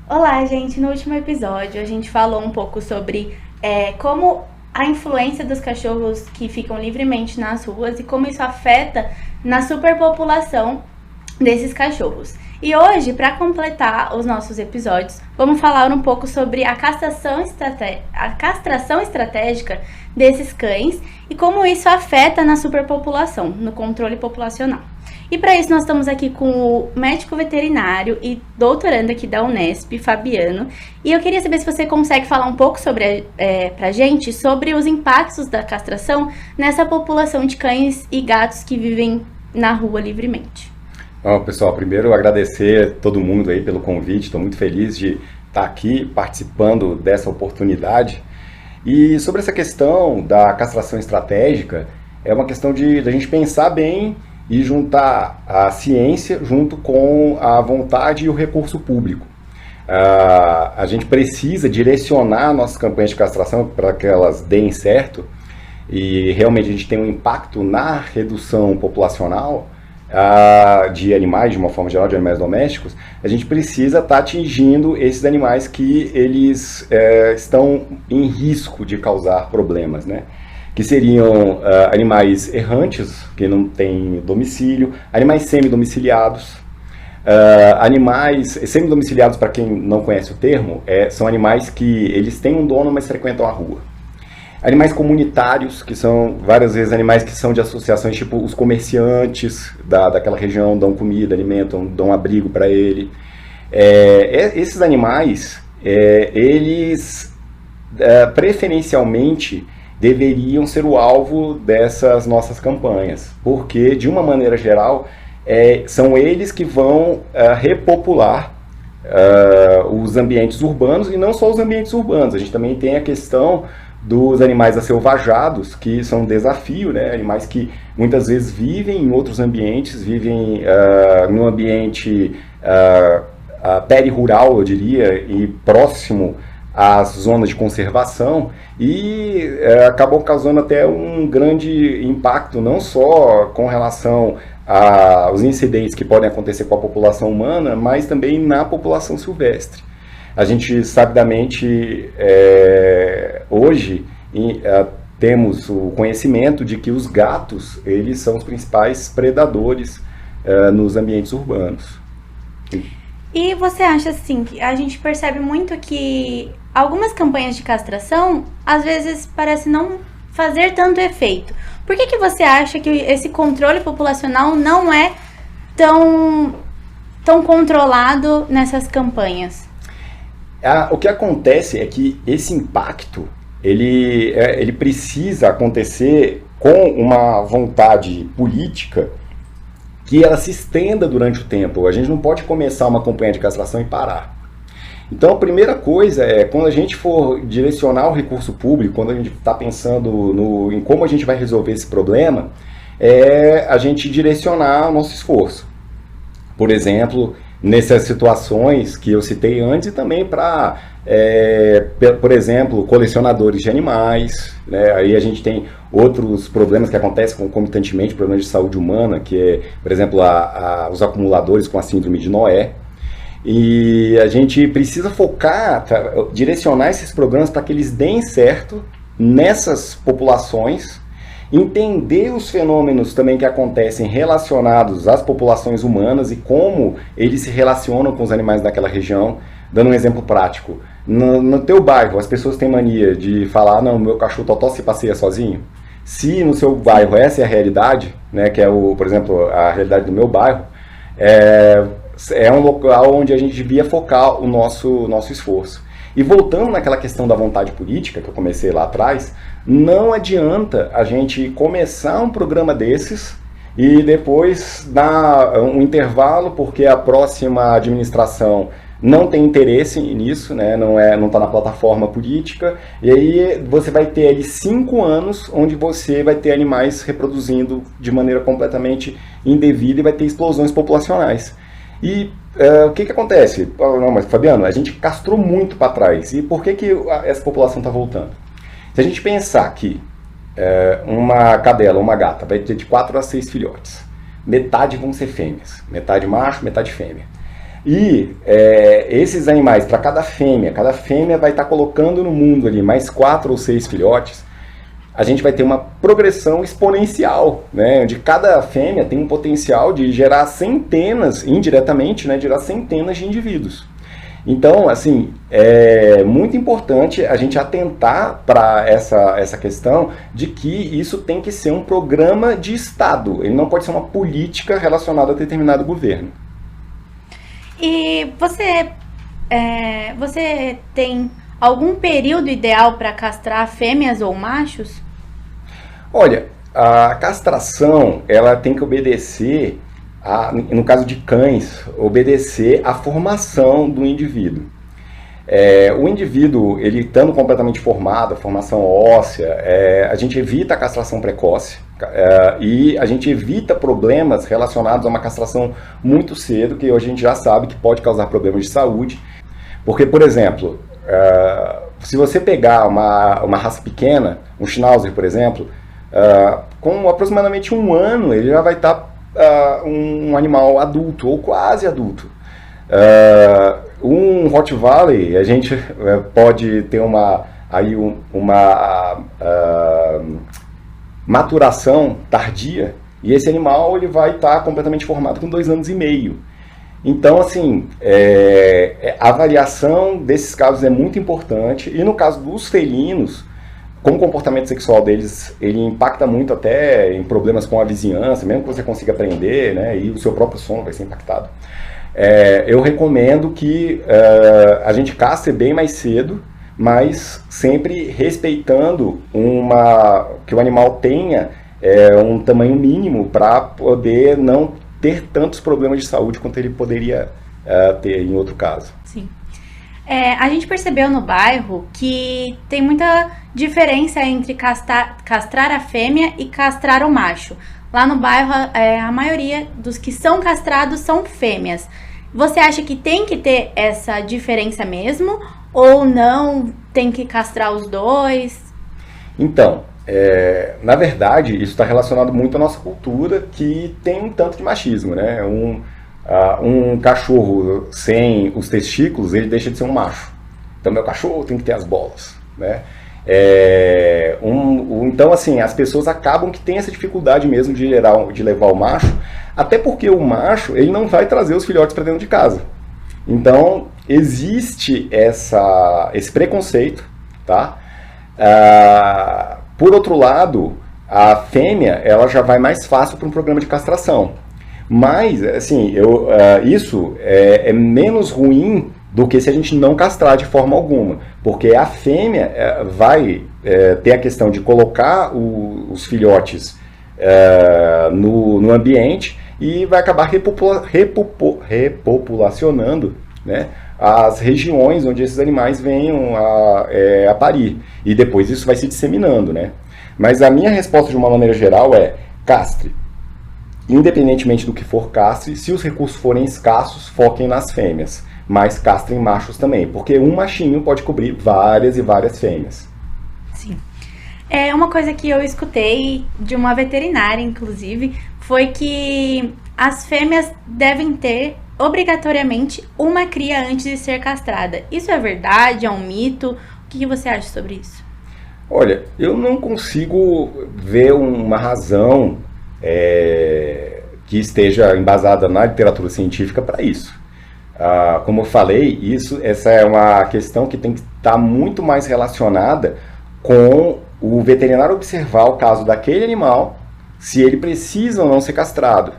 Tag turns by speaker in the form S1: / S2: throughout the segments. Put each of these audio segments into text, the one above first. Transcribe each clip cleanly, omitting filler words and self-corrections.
S1: Olá, gente! No último episódio a gente falou um pouco sobre como a influência dos cachorros que ficam livremente nas ruas e como isso afeta na superpopulação desses cachorros. E hoje, para completar os nossos episódios, vamos falar um pouco sobre a castração estratégica desses cães e como isso afeta na superpopulação, no controle populacional. E para isso nós estamos aqui com o médico veterinário e doutorando aqui da Unesp, Fabiano. E eu queria saber se você consegue falar um pouco pra gente sobre os impactos da castração nessa população de cães e gatos que vivem na rua livremente.
S2: Bom, pessoal, primeiro agradecer a todo mundo aí pelo convite. Estou muito feliz de estar aqui participando dessa oportunidade. E sobre essa questão da castração estratégica, é uma questão da gente pensar bem e juntar a ciência junto com a vontade e o recurso público. A gente precisa direcionar nossas campanhas de castração para que elas deem certo e realmente a gente tenha um impacto na redução populacional de animais, de uma forma geral, de animais domésticos. A gente precisa estar atingindo esses animais que eles estão em risco de causar problemas, né? Que seriam animais errantes, que não têm domicílio, animais semi-domiciliados. Animais semi-domiciliados, para quem não conhece o termo, são animais que eles têm um dono, mas frequentam a rua. Animais comunitários, que são várias vezes animais que são de associações, tipo os comerciantes daquela região dão comida, alimentam, dão abrigo para ele. Esses animais, eles preferencialmente deveriam ser o alvo dessas nossas campanhas, porque, de uma maneira geral, são eles que vão repopular os ambientes urbanos, e não só os ambientes urbanos. A gente também tem a questão dos animais acelvajados, que são um desafio, né? Animais que muitas vezes vivem em outros ambientes, vivem num ambiente peri-rural, eu diria, e próximo às zonas de conservação, e acabou causando até um grande impacto, não só com relação aos incidentes que podem acontecer com a população humana, mas também na população silvestre. A gente sabidamente hoje temos o conhecimento de que os gatos, eles são os principais predadores nos ambientes urbanos.
S1: E você acha assim, que a gente percebe muito que algumas campanhas de castração, às vezes, parecem não fazer tanto efeito. Por que você acha que esse controle populacional não é tão controlado nessas campanhas?
S2: O que acontece é que esse impacto, ele precisa acontecer com uma vontade política que ela se estenda durante o tempo. A gente não pode começar uma campanha de castração e parar. Então, a primeira coisa quando a gente for direcionar o recurso público, quando a gente está pensando em como a gente vai resolver esse problema, a gente direcionar o nosso esforço. Por exemplo, nessas situações que eu citei antes, e também para, por exemplo, colecionadores de animais, né? Aí a gente tem outros problemas que acontecem concomitantemente, problemas de saúde humana, que é, por exemplo, os acumuladores com a síndrome de Noé. E a gente precisa focar, direcionar esses programas para que eles deem certo nessas populações, entender os fenômenos também que acontecem relacionados às populações humanas e como eles se relacionam com os animais daquela região. Dando um exemplo prático, no teu bairro as pessoas têm mania de falar: não, meu cachorro totó se passeia sozinho. Se no seu bairro essa é a realidade, né, que é, por exemplo, a realidade do meu bairro, é um local onde a gente devia focar o nosso esforço. E voltando naquela questão da vontade política que eu comecei lá atrás, não adianta a gente começar um programa desses e depois dar um intervalo porque a próxima administração não tem interesse nisso, né? Não está na plataforma política, e aí você vai ter ali 5 anos onde você vai ter animais reproduzindo de maneira completamente indevida e vai ter explosões populacionais. E o que acontece? Não, mas Fabiano, a gente castrou muito para trás, e por que essa população está voltando? Se a gente pensar que uma cadela, uma gata, vai ter de 4 a 6 filhotes. Metade vão ser fêmeas, metade macho, metade fêmea. E esses animais, para cada fêmea vai estar colocando no mundo ali mais 4 ou 6 filhotes, a gente vai ter uma progressão exponencial, né? Onde cada fêmea tem um potencial de gerar centenas, indiretamente, né? Gerar centenas de indivíduos. Então, assim, é muito importante a gente atentar para essa questão de que isso tem que ser um programa de Estado, ele não pode ser uma política relacionada a determinado governo.
S1: E você tem algum período ideal para castrar fêmeas ou machos?
S2: Olha, a castração, ela tem que obedecer, no caso de cães, obedecer à formação do indivíduo. O indivíduo, ele estando completamente formado, a formação óssea, a gente evita a castração precoce e a gente evita problemas relacionados a uma castração muito cedo, que hoje a gente já sabe que pode causar problemas de saúde. Porque, por exemplo, se você pegar uma raça pequena, um Schnauzer, por exemplo, com aproximadamente 1 ano, ele já vai estar um animal adulto, ou quase adulto. Um Rottweiler, a gente pode ter uma maturação tardia, e esse animal ele vai estar completamente formado com 2 anos e meio. Então, assim, a avaliação desses casos é muito importante, e no caso dos felinos, como o comportamento sexual deles, ele impacta muito até em problemas com a vizinhança, mesmo que você consiga aprender, né, e o seu próprio sono vai ser impactado. Eu recomendo que a gente castre bem mais cedo, mas sempre respeitando que o animal tenha um tamanho mínimo para poder não ter tantos problemas de saúde quanto ele poderia ter em outro caso.
S1: Sim. A gente percebeu no bairro que tem muita diferença entre castrar a fêmea e castrar o macho. Lá no bairro, a maioria dos que são castrados são fêmeas. Você acha que tem que ter essa diferença mesmo? Ou não, tem que castrar os dois?
S2: Então, na verdade, isso está relacionado muito à nossa cultura, que tem um tanto de machismo, né? Um cachorro sem os testículos, ele deixa de ser um macho. Então, meu cachorro tem que ter as bolas, né? Então, assim, as pessoas acabam que tem essa dificuldade mesmo de levar o macho, até porque o macho, ele não vai trazer os filhotes para dentro de casa. Então, existe esse preconceito, tá? Por outro lado, a fêmea, ela já vai mais fácil para um programa de castração. Mas, assim, isso é menos ruim do que se a gente não castrar de forma alguma. Porque a fêmea vai ter a questão de colocar os filhotes no ambiente e vai acabar repopulacionando, né, as regiões onde esses animais venham a parir. E depois isso vai se disseminando, né? Mas a minha resposta de uma maneira geral é: castre. Independentemente do que for, castre. Se os recursos forem escassos, foquem nas fêmeas. Mas castrem machos também, porque um machinho pode cobrir várias e várias fêmeas.
S1: Sim. Uma coisa que eu escutei de uma veterinária, inclusive, foi que as fêmeas devem ter obrigatoriamente uma cria antes de ser castrada. Isso é verdade? É um mito? O que você acha sobre isso?
S2: Olha, eu não consigo ver uma razão que esteja embasada na literatura científica para isso. Como eu falei, essa é uma questão que tem que estar muito mais relacionada com o veterinário observar o caso daquele animal, se ele precisa ou não ser castrado,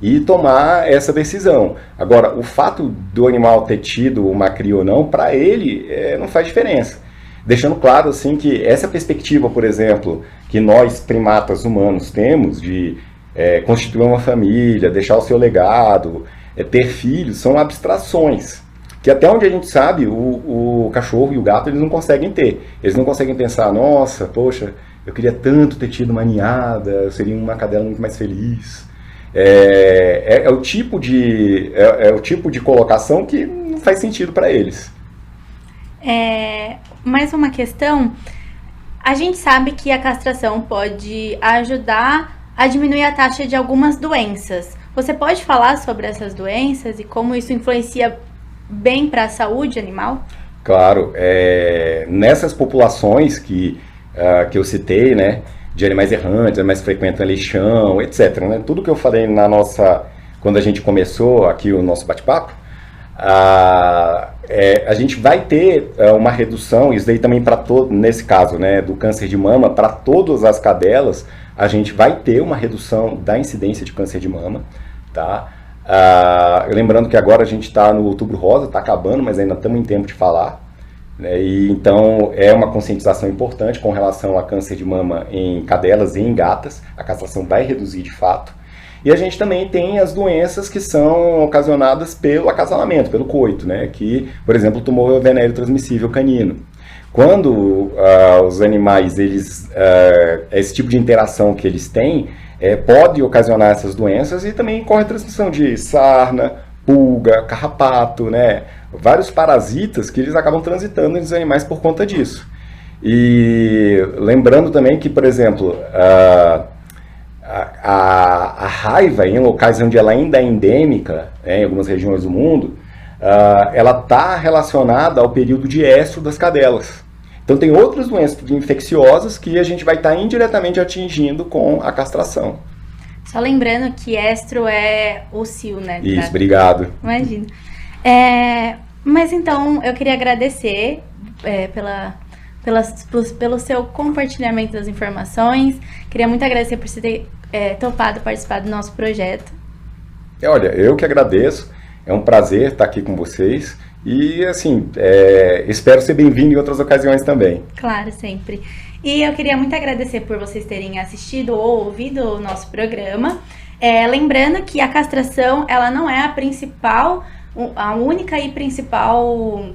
S2: e tomar essa decisão. Agora, o fato do animal ter tido uma cria ou não, para ele, não faz diferença. Deixando claro, assim, que essa perspectiva, por exemplo, que nós, primatas humanos, temos de constituir uma família, deixar o seu legado, ter filhos, são abstrações. Que até onde a gente sabe, o cachorro e o gato, eles não conseguem ter. Eles não conseguem pensar: nossa, poxa, eu queria tanto ter tido uma ninhada, eu seria uma cadela muito mais feliz. É o tipo de colocação que não faz sentido para eles.
S1: Mais uma questão. A gente sabe que a castração pode ajudar a diminuir a taxa de algumas doenças. Você pode falar sobre essas doenças e como isso influencia bem para a saúde animal?
S2: Claro, nessas populações que eu citei, né, de animais errantes, animais que frequentam lixão, etc., né, tudo que eu falei quando a gente começou aqui o nosso bate-papo, a gente vai ter uma redução, isso daí também nesse caso, né, do câncer de mama, para todas as cadelas, a gente vai ter uma redução da incidência de câncer de mama, tá? Lembrando que agora a gente está no Outubro Rosa, está acabando, mas ainda estamos em tempo de falar, né? E então é uma conscientização importante com relação a câncer de mama em cadelas e em gatas, a castração vai reduzir de fato. E a gente também tem as doenças que são ocasionadas pelo acasalamento, pelo coito, né? Que, por exemplo, o tumor venéreo transmissível canino. Quando os animais, esse tipo de interação que eles têm, pode ocasionar essas doenças e também corre a transmissão de sarna, pulga, carrapato, né? Vários parasitas que eles acabam transitando nos animais por conta disso. E lembrando também que, por exemplo, a raiva em locais onde ela ainda é endêmica, em algumas regiões do mundo, ela está relacionada ao período de estro das cadelas. Então tem outras doenças infecciosas que a gente vai estar indiretamente atingindo com a castração.
S1: Só lembrando que estro é o cio, né?
S2: Isso, obrigado.
S1: Imagina. Mas então eu queria agradecer pelo seu compartilhamento das informações. Queria muito agradecer por você ter topado participar do nosso projeto.
S2: Olha, eu que agradeço. É um prazer estar aqui com vocês. E, assim, espero ser bem-vindo em outras ocasiões também.
S1: Claro, sempre. E eu queria muito agradecer por vocês terem assistido ou ouvido o nosso programa. Lembrando que a castração, ela não é a única e principal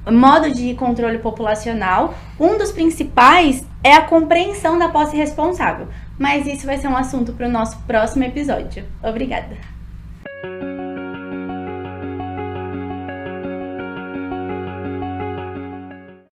S1: modo de controle populacional. Um dos principais é a compreensão da posse responsável. Mas isso vai ser um assunto para o nosso próximo episódio. Obrigada!